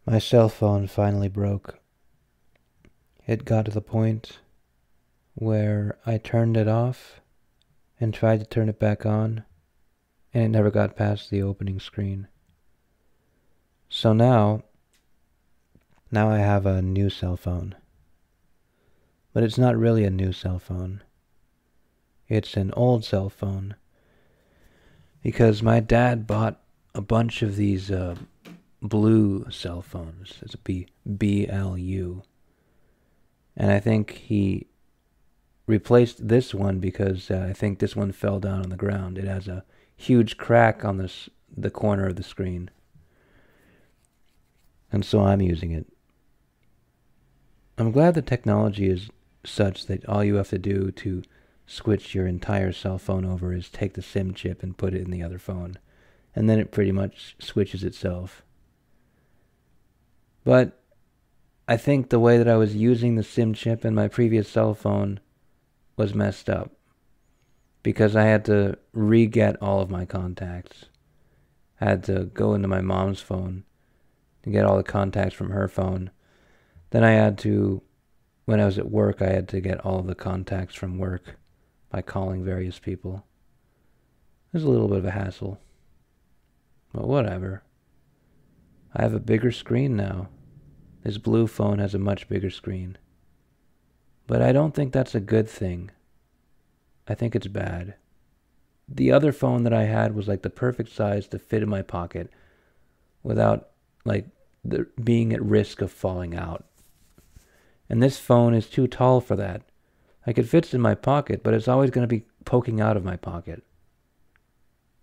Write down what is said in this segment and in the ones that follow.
My cell phone finally broke. It got to the point where I turned it off and tried to turn it back on, and it never got past the opening screen. So now I have a new cell phone. But it's not really a new cell phone. It's an old cell phone. Because my dad bought a bunch of these blue cell phones. It's a BLU. And I think he replaced this one because I think this one fell down on the ground. It has a huge crack on the corner of the screen. And so I'm using it. I'm glad the technology is such that all you have to do to switch your entire cell phone over is take the SIM chip and put it in the other phone. And then it pretty much switches itself. But I think the way that I was using the SIM chip in my previous cell phone was messed up. Because I had to re-get all of my contacts. I had to go into my mom's phone to get all the contacts from her phone. Then I had to, when I was at work, I had to get all of the contacts from work by calling various people. It was a little bit of a hassle. But whatever. I have a bigger screen now. This blue phone has a much bigger screen. But I don't think that's a good thing. I think it's bad. The other phone that I had was like the perfect size to fit in my pocket without being at risk of falling out. And this phone is too tall for that. Like it fits in my pocket, but it's always going to be poking out of my pocket.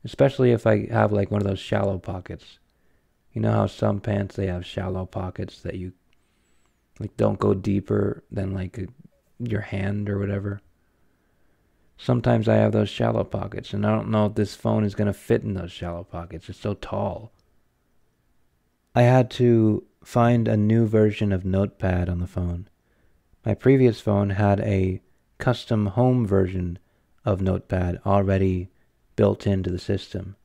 Especially if I have like one of those shallow pockets. You know how some pants, they have shallow pockets that you like don't go deeper than your hand or whatever. Sometimes I have those shallow pockets, and I don't know if this phone is going to fit in those shallow pockets. It's so tall. I had to find a new version of Notepad on the phone. My previous phone had a custom home version of Notepad already built into the system.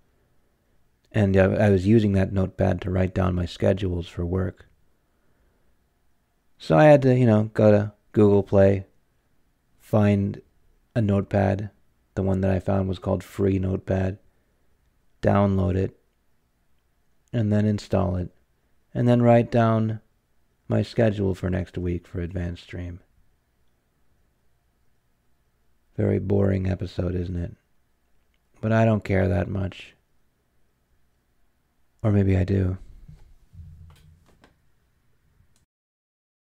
And I was using that Notepad to write down my schedules for work. So I had to, go to Google Play, find a Notepad. The one that I found was called Free Notepad. Download it, and then install it, and then write down my schedule for next week for Advanced Stream. Very boring episode, isn't it? But I don't care that much. Or maybe I do.